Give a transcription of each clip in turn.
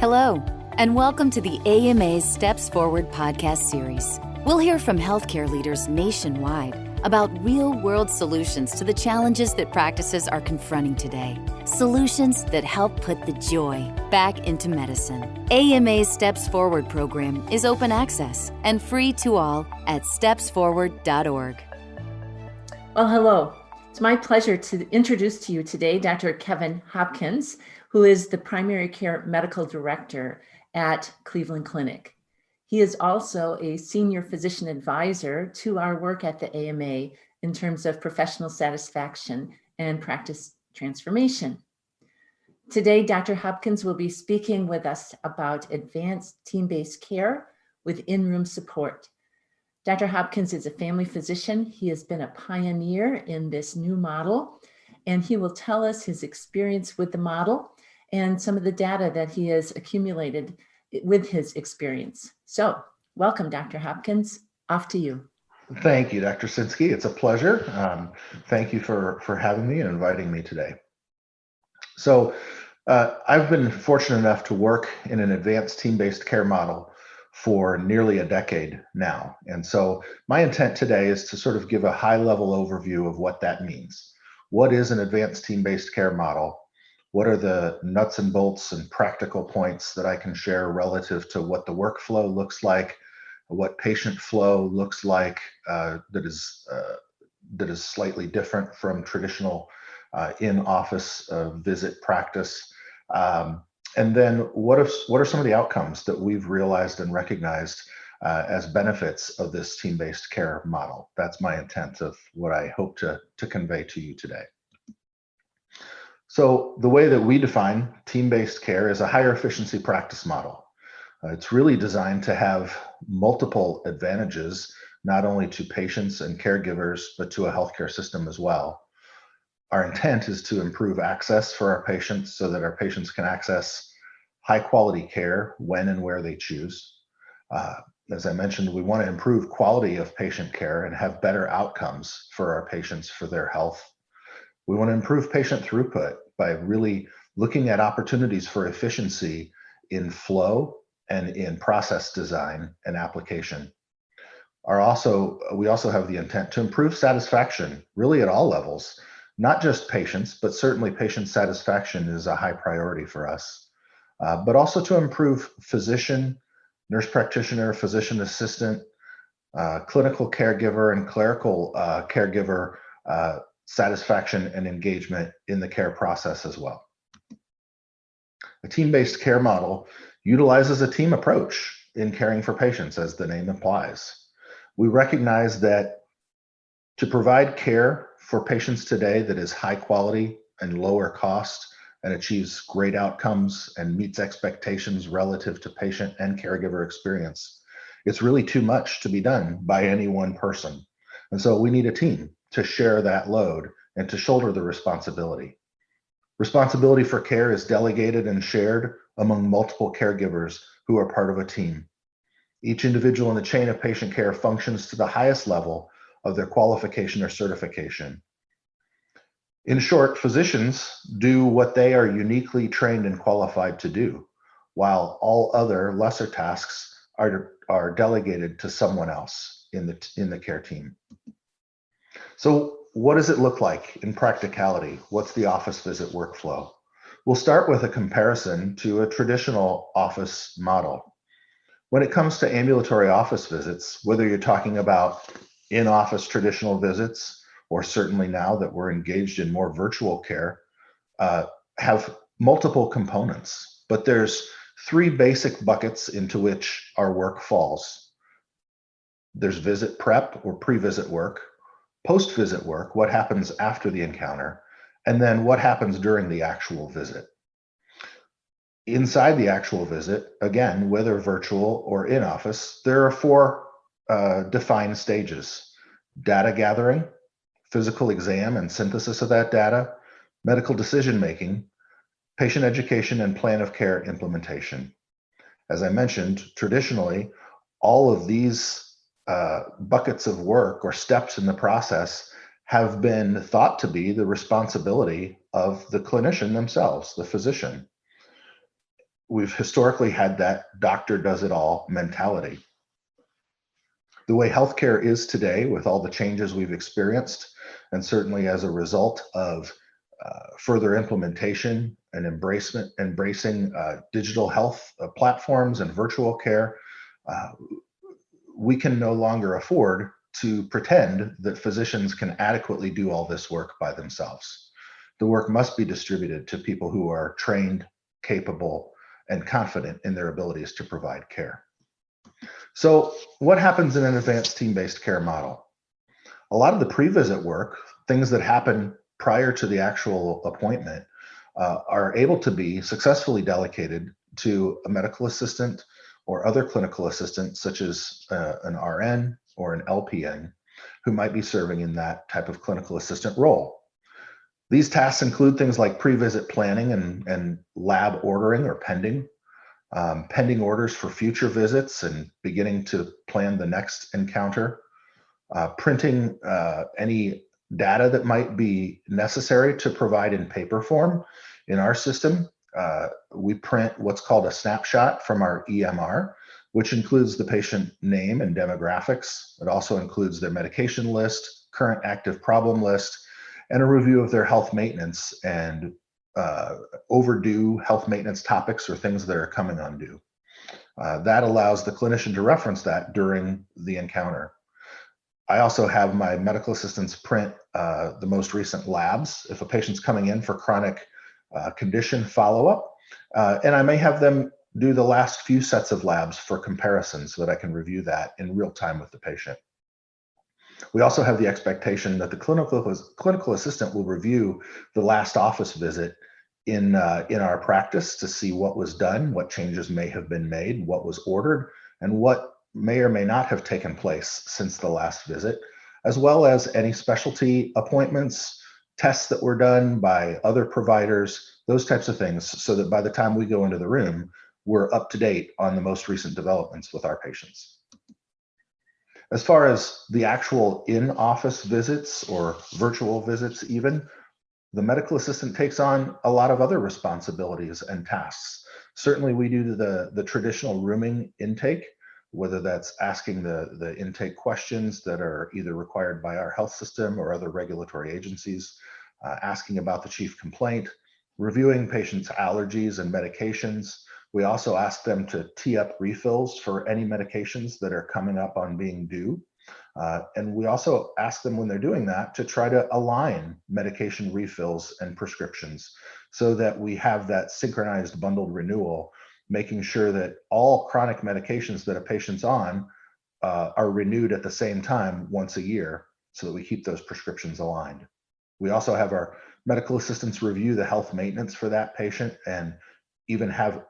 Hello, and welcome to the AMA's Steps Forward podcast series. We'll hear from healthcare leaders nationwide about real-world solutions to the challenges that practices are confronting today. Solutions that help put the joy back into medicine. AMA's Steps Forward program is open access and free to all at stepsforward.org. Well, hello. It's my pleasure to introduce to you today Dr. Kevin Hopkins, who is the primary care medical director at Cleveland Clinic. He is also a senior physician advisor to our work at the AMA in terms of professional satisfaction and practice transformation. Today, Dr. Hopkins will be speaking with us about advanced team-based care with in-room support. Dr. Hopkins is a family physician. He has been a pioneer in this new model, and he will tell us his experience with the model and some of the data that he has accumulated with his experience. So, welcome, Dr. Hopkins. Off to you. Thank you, Dr. Sinsky. It's a pleasure. Thank you for having me and inviting me today. So, I've been fortunate enough to work in an advanced team-based care model for nearly a decade now. And so my intent today is to sort of give a high-level overview of what that means. What is an advanced team-based care model? What are the nuts and bolts and practical points that I can share relative to what the workflow looks like, what patient flow looks like that is slightly different from traditional in-office visit practice. And then what are some of the outcomes that we've realized and recognized as benefits of this team-based care model? That's my intent of what I hope to convey to you today. So the way that we define team-based care is a higher efficiency practice model. It's really designed to have multiple advantages, not only to patients and caregivers, but to a healthcare system as well. Our intent is to improve access for our patients so that our patients can access high quality care when and where they choose. As I mentioned, we want to improve quality of patient care and have better outcomes for our patients for their health. We want to improve patient throughput by really looking at opportunities for efficiency in flow and in process design and application. We also have the intent to improve satisfaction really at all levels. Not just patients, but certainly patient satisfaction is a high priority for us, but also to improve physician, nurse practitioner, physician assistant, clinical caregiver, and clerical caregiver satisfaction and engagement in the care process as well. A team-based care model utilizes a team approach in caring for patients, as the name implies. We recognize that to provide care for patients today that is high quality and lower cost and achieves great outcomes and meets expectations relative to patient and caregiver experience, it's really too much to be done by any one person. And so we need a team to share that load and to shoulder the responsibility. Responsibility for care is delegated and shared among multiple caregivers who are part of a team. Each individual in the chain of patient care functions to the highest level of their qualification or certification. In short, physicians do what they are uniquely trained and qualified to do, while all other lesser tasks are delegated to someone else in the care team. So what does it look like in practicality? What's the office visit workflow? We'll start with a comparison to a traditional office model. When it comes to ambulatory office visits, whether you're talking about in-office traditional visits, or certainly now that we're engaged in more virtual care, have multiple components, but there's three basic buckets into which our work falls. There's visit prep or pre-visit work, post-visit work, what happens after the encounter, and then what happens during the actual visit. Inside the actual visit, again, whether virtual or in office, there are four defined stages: data gathering, physical exam and synthesis of that data, medical decision-making, patient education, and plan of care implementation. As I mentioned, traditionally, all of these buckets of work or steps in the process have been thought to be the responsibility of the clinician themselves, the physician. we've historically had that doctor does it all mentality. The way healthcare is today, with all the changes we've experienced, and certainly as a result of further implementation and embracing digital health platforms and virtual care, we can no longer afford to pretend that physicians can adequately do all this work by themselves. The work must be distributed to people who are trained, capable, and confident in their abilities to provide care. So what happens in an advanced team-based care model? A lot of the pre-visit work, things that happen prior to the actual appointment, are able to be successfully delegated to a medical assistant or other clinical assistant, such as an RN or an LPN, who might be serving in that type of clinical assistant role. These tasks include things like pre-visit planning and lab ordering or pending orders for future visits and beginning to plan the next encounter, printing any data that might be necessary to provide in paper form. In our system, we print what's called a snapshot from our EMR, which includes the patient name and demographics. It also includes their medication list, current active problem list, and a review of their health maintenance and overdue health maintenance topics or things that are coming undue. That allows the clinician to reference that during the encounter. I also have my medical assistants print the most recent labs if a patient's coming in for chronic condition follow-up, and I may have them do the last few sets of labs for comparison so that I can review that in real time with the patient. We also have the expectation that the clinical assistant will review the last office visit in our practice to see what was done, what changes may have been made, what was ordered, and what may or may not have taken place since the last visit, as well as any specialty appointments, tests that were done by other providers, those types of things, so that by the time we go into the room, we're up to date on the most recent developments with our patients. As far as the actual in-office visits or virtual visits even, the medical assistant takes on a lot of other responsibilities and tasks. Certainly we do the traditional rooming intake, whether that's asking the intake questions that are either required by our health system or other regulatory agencies, asking about the chief complaint, reviewing patients' allergies and medications. We also ask them to tee up refills for any medications that are coming up on being due. And we also ask them when they're doing that to try to align medication refills and prescriptions so that we have that synchronized bundled renewal, making sure that all chronic medications that a patient's on are renewed at the same time once a year so that we keep those prescriptions aligned. We also have our medical assistants review the health maintenance for that patient and even have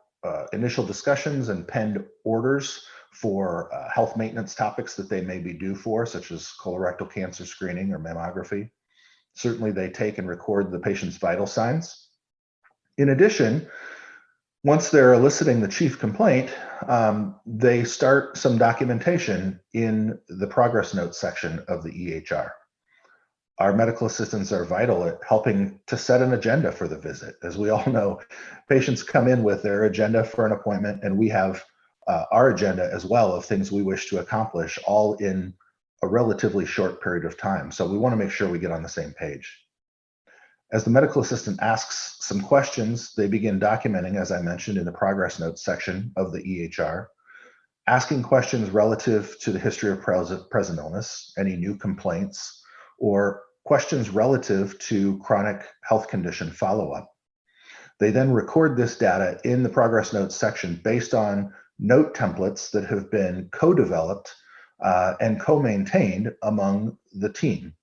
initial discussions and penned orders for health maintenance topics that they may be due for, such as colorectal cancer screening or mammography. Certainly they take and record the patient's vital signs. In addition, once they're eliciting the chief complaint, they start some documentation in the progress notes section of the EHR. Our medical assistants are vital at helping to set an agenda for the visit. As we all know, patients come in with their agenda for an appointment, and we have our agenda as well of things we wish to accomplish, all in a relatively short period of time. So we want to make sure we get on the same page. As the medical assistant asks some questions, they begin documenting, as I mentioned, in the progress notes section of the EHR, asking questions relative to the history of present illness, any new complaints, or questions relative to chronic health condition follow-up. They then record this data in the progress notes section based on note templates that have been co-developed and co-maintained among the team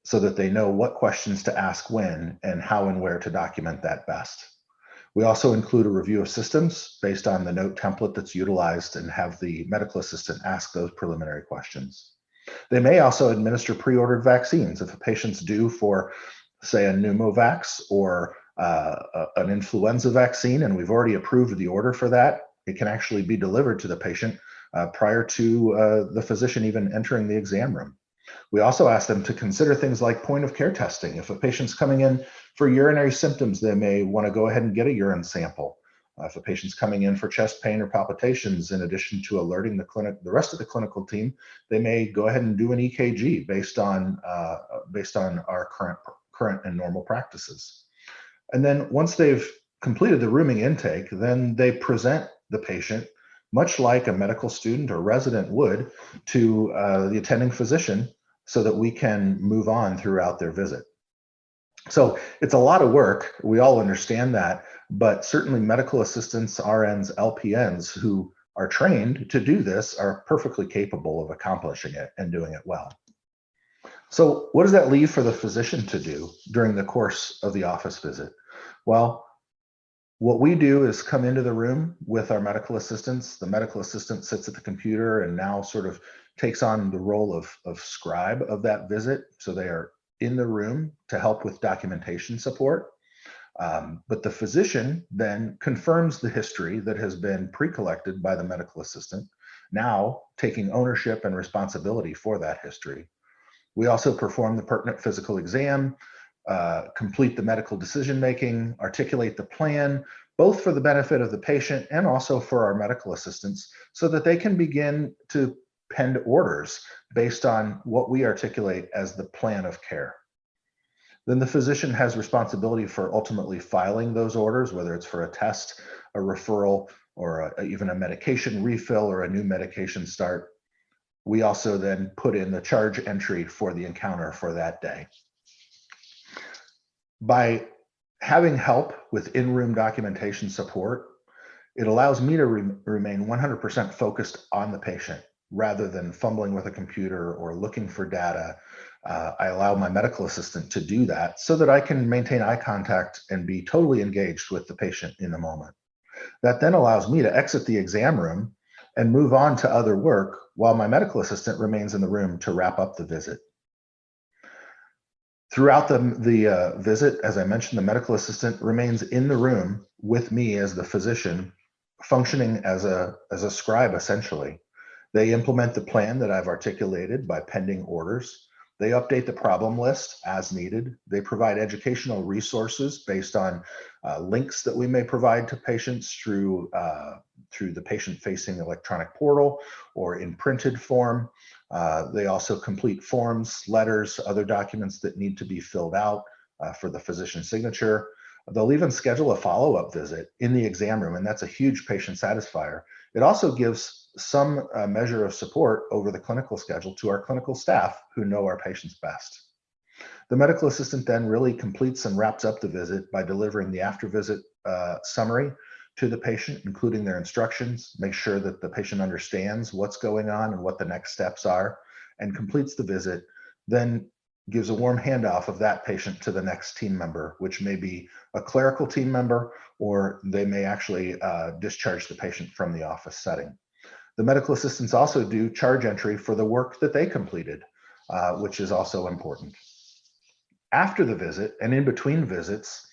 so that they know what questions to ask when and how and where to document that best. We also include a review of systems based on the note template that's utilized and have the medical assistant ask those preliminary questions. They may also administer pre-ordered vaccines if a patient's due for, say, a pneumovax or an influenza vaccine, and we've already approved the order for that. It can actually be delivered to the patient prior to the physician even entering the exam room. We also ask them to consider things like point of care testing. If a patient's coming in for urinary symptoms, they may want to go ahead and get a urine sample If a patient's coming in for chest pain or palpitations, in addition to alerting the rest of the clinical team, they may go ahead and do an EKG based on our current and normal practices. And then once they've completed the rooming intake, then they present the patient, much like a medical student or resident would, to the attending physician so that we can move on throughout their visit. So it's a lot of work. We all understand that, but certainly medical assistants, RNs, LPNs who are trained to do this are perfectly capable of accomplishing it and doing it well. So what does that leave for the physician to do during the course of the office visit? Well, what we do is come into the room with our medical assistants. The medical assistant sits at the computer and now sort of takes on the role of scribe of that visit. So they are in the room to help with documentation support. But the physician then confirms the history that has been pre-collected by the medical assistant, now taking ownership and responsibility for that history. We also perform the pertinent physical exam, complete the medical decision-making, articulate the plan, both for the benefit of the patient and also for our medical assistants, so that they can begin to penned orders based on what we articulate as the plan of care. Then the physician has responsibility for ultimately filing those orders, whether it's for a test, a referral, or even a medication refill or a new medication start. We also then put in the charge entry for the encounter for that day. By having help with in-room documentation support, it allows me to remain 100% focused on the patient rather than fumbling with a computer or looking for data. I allow my medical assistant to do that so that I can maintain eye contact and be totally engaged with the patient in the moment. That then allows me to exit the exam room and move on to other work while my medical assistant remains in the room to wrap up the visit. Throughout the visit, as I mentioned, the medical assistant remains in the room with me as the physician, functioning as a scribe, essentially. They implement the plan that I've articulated by pending orders. They update the problem list as needed. They provide educational resources based on links that we may provide to patients through the patient-facing electronic portal or in printed form. They also complete forms, letters, other documents that need to be filled out for the physician signature. They'll even schedule a follow-up visit in the exam room, and that's a huge patient satisfier. It also gives some measure of support over the clinical schedule to our clinical staff who know our patients best. The medical assistant then really completes and wraps up the visit by delivering the after-visit summary to the patient, including their instructions, make sure that the patient understands what's going on and what the next steps are, and completes the visit, then gives a warm handoff of that patient to the next team member, which may be a clerical team member, or they may actually discharge the patient from the office setting. The medical assistants also do charge entry for the work that they completed, which is also important. After the visit and in between visits,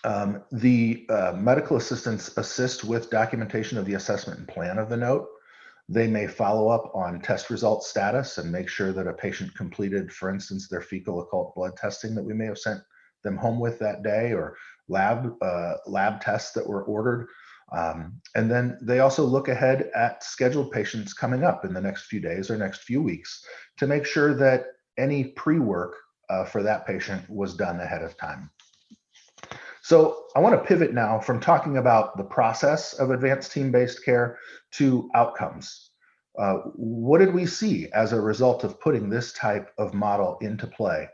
the medical assistants assist with documentation of the assessment and plan of the note. They may follow up on test result status and make sure that a patient completed, for instance, their fecal occult blood testing that we may have sent them home with that day, or lab tests that were ordered. And then they also look ahead at scheduled patients coming up in the next few days or next few weeks to make sure that any pre-work for that patient was done ahead of time. So I want to pivot now from talking about the process of advanced team-based care to outcomes. What did we see as a result of putting this type of model into play?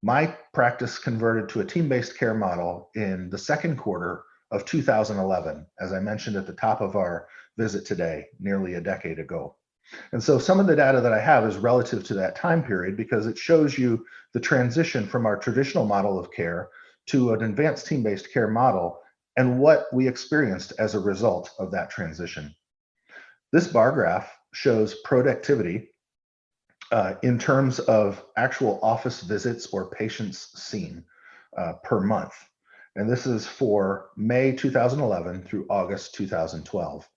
My practice converted to a team-based care model in the second quarter of 2011, as I mentioned at the top of our visit today, nearly a decade ago. And so some of the data that I have is relative to that time period because it shows you the transition from our traditional model of care to an advanced team-based care model and what we experienced as a result of that transition. This bar graph shows productivity in terms of actual office visits or patients seen per month. And this is for May 2011 through August 2012.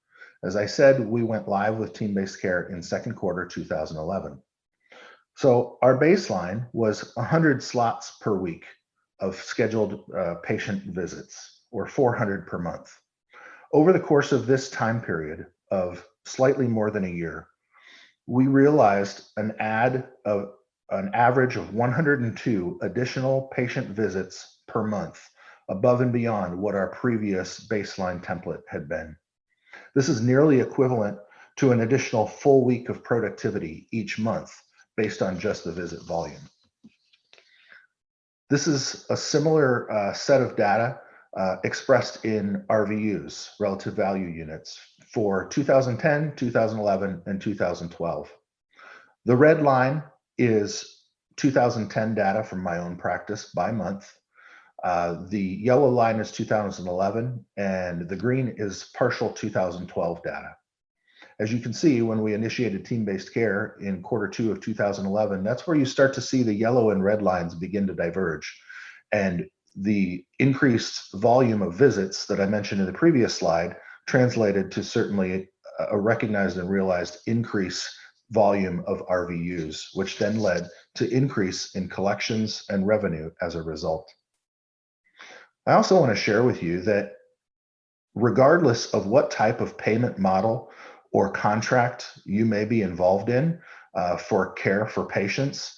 As I said, we went live with team-based care in second quarter 2011. So our baseline was 100 slots per week of scheduled patient visits, or 400 per month. Over the course of this time period of slightly more than a year, we realized an average of 102 additional patient visits per month above and beyond what our previous baseline template had been. This is nearly equivalent to an additional full week of productivity each month based on just the visit volume. This is a similar set of data expressed in RVUs, relative value units, for 2010, 2011, and 2012. The red line is 2010 data from my own practice by month. The yellow line is 2011, and the green is partial 2012 data. As you can see, when we initiated team-based care in Q2 of 2011, that's where you start to see the yellow and red lines begin to diverge. And the increased volume of visits that I mentioned in the previous slide translated to certainly a recognized and realized increase volume of RVUs, which then led to increase in collections and revenue as a result. I also want to share with you that regardless of what type of payment model or contract you may be involved in for care for patients,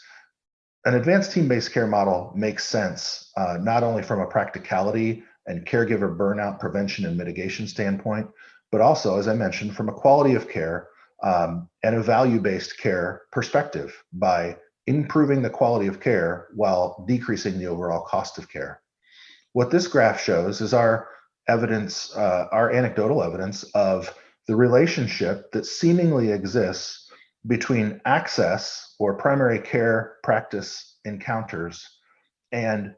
an advanced team-based care model makes sense, not only from a practicality and caregiver burnout prevention and mitigation standpoint, but also, as I mentioned, from a quality of care and a value-based care perspective by improving the quality of care while decreasing the overall cost of care. What this graph shows is our evidence, our anecdotal evidence of the relationship that seemingly exists between access or primary care practice encounters and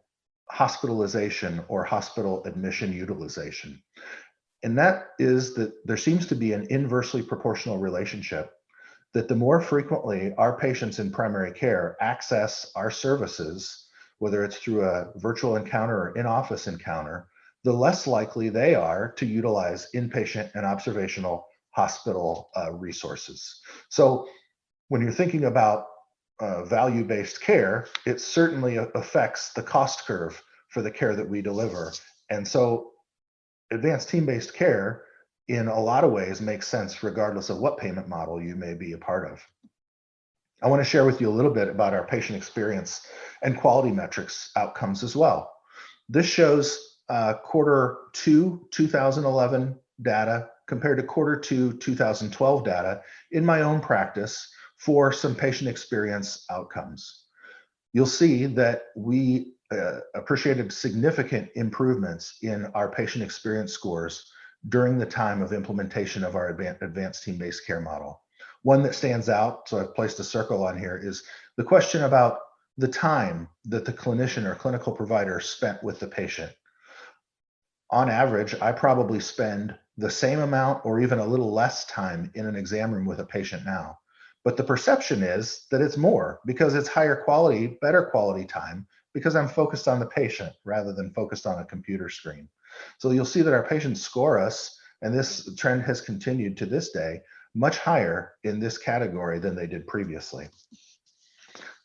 hospitalization or hospital admission utilization. And that is that there seems to be an inversely proportional relationship, that the more frequently our patients in primary care access our services, whether it's through a virtual encounter or in-office encounter, the less likely they are to utilize inpatient and observational hospital resources. So when you're thinking about value-based care, it certainly affects the cost curve for the care that we deliver. And so advanced team-based care in a lot of ways makes sense regardless of what payment model you may be a part of. I want to share with you a little bit about our patient experience and quality metrics outcomes as well. This shows Q2 2011 data compared to Q2 2012 data in my own practice for some patient experience outcomes. You'll see that we appreciated significant improvements in our patient experience scores during the time of implementation of our advanced team-based care model. One that stands out, so I've placed a circle on here, is the question about the time that the clinician or clinical provider spent with the patient. On average, I probably spend the same amount or even a little less time in an exam room with a patient now. But the perception is that it's more because it's higher quality, better quality time, because I'm focused on the patient rather than focused on a computer screen. So you'll see that our patients score us, and this trend has continued to this day, much higher in this category than they did previously.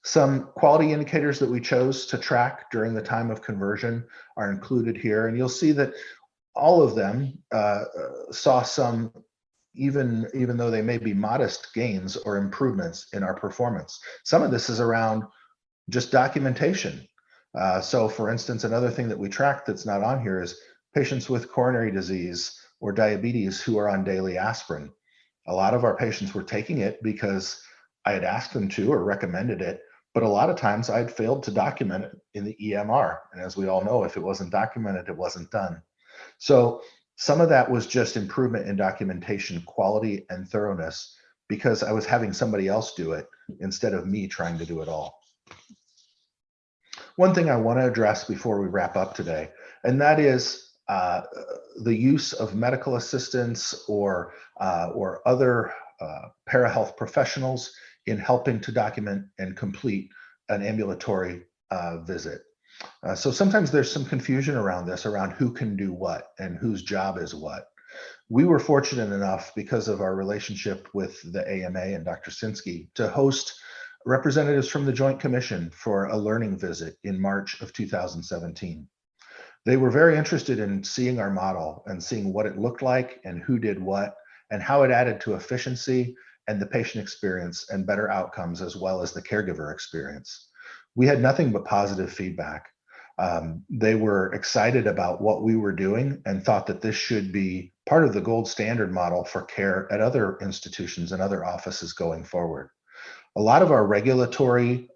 Some quality indicators that we chose to track during the time of conversion are included here, and you'll see that all of them saw some, even though they may be modest gains or improvements in our performance. Some of this is around just documentation. So for instance, another thing that we track that's not on here is patients with coronary disease or diabetes who are on daily aspirin. A lot of our patients were taking it because I had asked them to or recommended it, but a lot of times I'd failed to document it in the EMR. And as we all know, if it wasn't documented, it wasn't done. So some of that was just improvement in documentation quality and thoroughness because I was having somebody else do it instead of me trying to do it all. One thing I want to address before we wrap up today, and that is the use of medical assistants or other parahealth professionals in helping to document and complete an ambulatory visit. So sometimes there's some confusion around this, around who can do what and whose job is what. We were fortunate enough, because of our relationship with the AMA and Dr. Sinsky, to host representatives from the Joint Commission for a learning visit in March of 2017. They were very interested in seeing our model and seeing what it looked like and who did what and how it added to efficiency and the patient experience and better outcomes, as well as the caregiver experience. We had nothing but positive feedback. They were excited about what we were doing and thought that this should be part of the gold standard model for care at other institutions and other offices going forward. A lot of our regulatory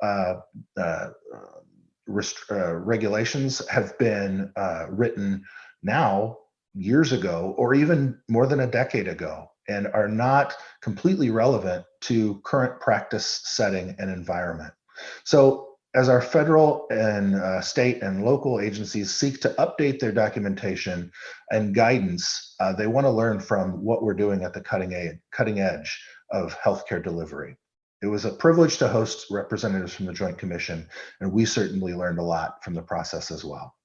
regulations have been written now years ago or even more than a decade ago and are not completely relevant to current practice setting and environment. So as our federal and state and local agencies seek to update their documentation and guidance, they want to learn from what we're doing at the cutting edge of healthcare delivery. It was a privilege to host representatives from the Joint Commission, and we certainly learned a lot from the process as well.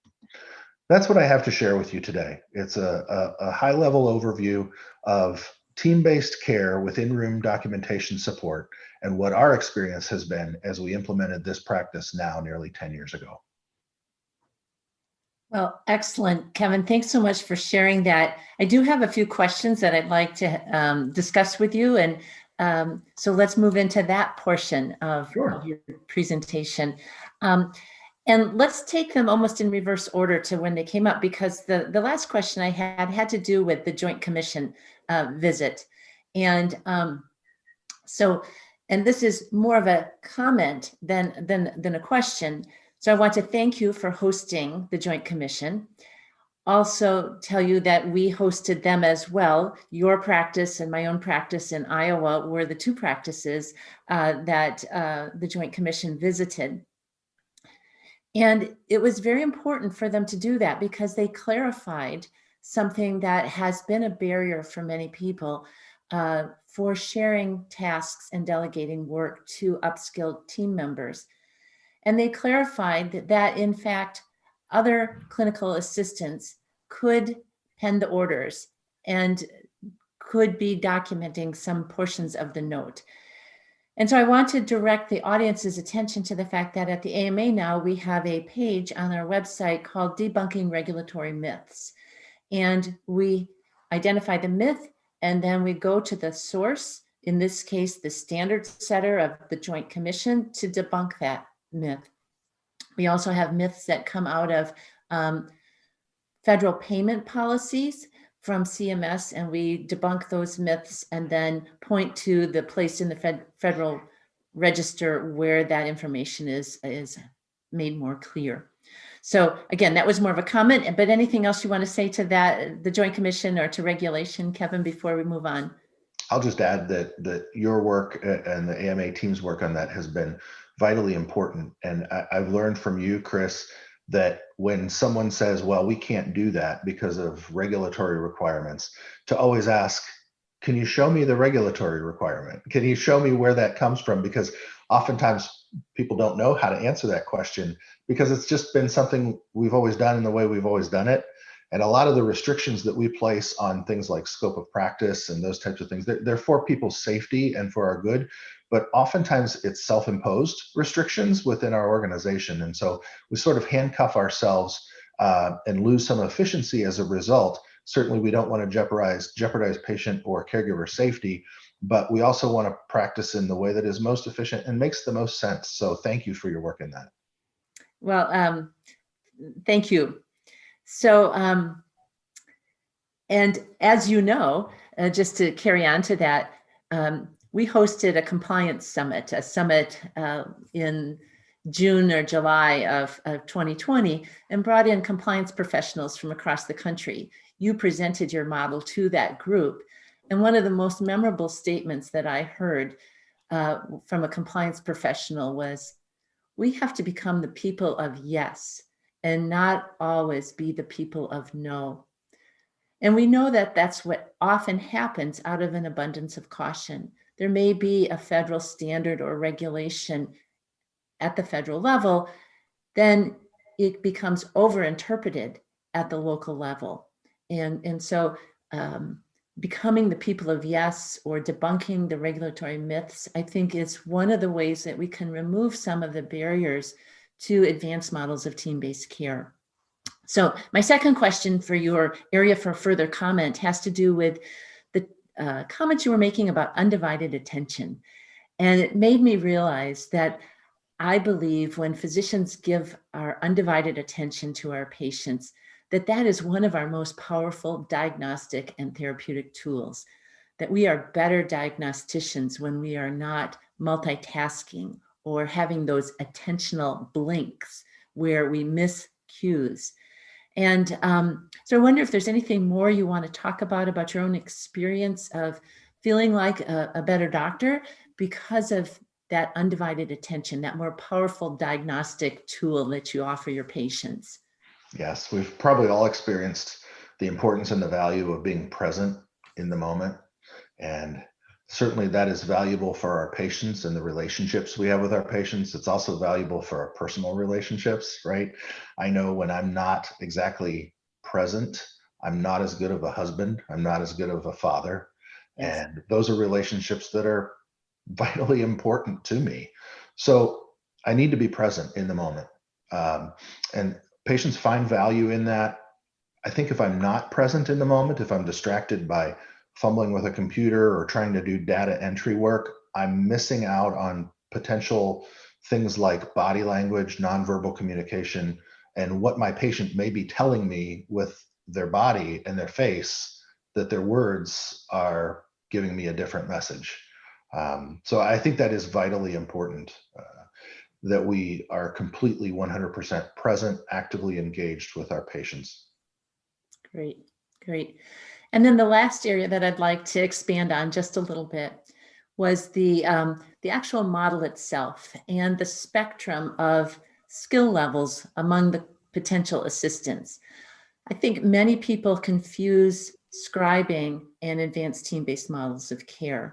That's what I have to share with you today. It's a high-level overview of team-based care with in-room documentation support and what our experience has been as we implemented this practice now nearly 10 years ago. Well, excellent, Kevin. Thanks so much for sharing that. I do have a few questions that I'd like to discuss with you. And so let's move into that portion of your presentation. And let's take them almost in reverse order to when they came up, because the last question I had to do with the Joint Commission visit. And and this is more of a comment than a question. So I want to thank you for hosting the Joint Commission. Also tell you that we hosted them as well. Your practice and my own practice in Iowa were the two practices that the Joint Commission visited. And it was very important for them to do that because they clarified something that has been a barrier for many people for sharing tasks and delegating work to upskilled team members. And they clarified that in fact, other clinical assistants could pen the orders and could be documenting some portions of the note. And so I want to direct the audience's attention to the fact that at the AMA now, we have a page on our website called Debunking Regulatory Myths. And we identify the myth, and then we go to the source, in this case, the standard setter of the Joint Commission, to debunk that myth. We also have myths that come out of federal payment policies from CMS, and we debunk those myths and then point to the place in the federal register where that information is made more clear. So again, that was more of a comment, but anything else you want to say to that, the Joint Commission or to regulation, Kevin, before we move on? I'll just add that your work and the AMA team's work on that has been vitally important. And I've learned from you, Chris, that when someone says, well, we can't do that because of regulatory requirements, to always ask, can you show me the regulatory requirement? Can you show me where that comes from? Because oftentimes people don't know how to answer that question because it's just been something we've always done in the way we've always done it. And a lot of the restrictions that we place on things like scope of practice and those types of things, they're for people's safety and for our good, but oftentimes it's self-imposed restrictions within our organization. And so we sort of handcuff ourselves and lose some efficiency as a result. Certainly we don't want to jeopardize patient or caregiver safety, but we also want to practice in the way that is most efficient and makes the most sense. So thank you for your work in that. Well, thank you. So, and as you know, just to carry on to that, we hosted a compliance summit, in June or July of 2020, and brought in compliance professionals from across the country. You presented your model to that group. And one of the most memorable statements that I heard from a compliance professional was, we have to become the people of yes, and not always be the people of no. And we know that that's what often happens out of an abundance of caution. There may be a federal standard or regulation at the federal level, then it becomes overinterpreted at the local level. And so becoming the people of yes, or debunking the regulatory myths, I think is one of the ways that we can remove some of the barriers to advanced models of team-based care. So my second question for your area for further comment has to do with the comments you were making about undivided attention. And it made me realize that I believe when physicians give our undivided attention to our patients, that that is one of our most powerful diagnostic and therapeutic tools, that we are better diagnosticians when we are not multitasking or having those attentional blinks where we miss cues. And so I wonder if there's anything more you want to talk about your own experience of feeling like a better doctor because of that undivided attention, that more powerful diagnostic tool that you offer your patients. Yes, we've probably all experienced the importance and the value of being present in the moment. And certainly that is valuable for our patients and the relationships we have with our patients. It's also valuable for our personal relationships, right? I know when I'm not exactly present, I'm not as good of a husband, I'm not as good of a father. Yes. And those are relationships that are vitally important to me. So I need to be present in the moment. And patients find value in that. I think if I'm not present in the moment, if I'm distracted by fumbling with a computer or trying to do data entry work, I'm missing out on potential things like body language, nonverbal communication, and what my patient may be telling me with their body and their face, that their words are giving me a different message. So I think that is vitally important, that we are completely 100% present, actively engaged with our patients. Great, great. And then the last area that I'd like to expand on just a little bit was the actual model itself and the spectrum of skill levels among the potential assistants. I think many people confuse scribing and advanced team-based models of care.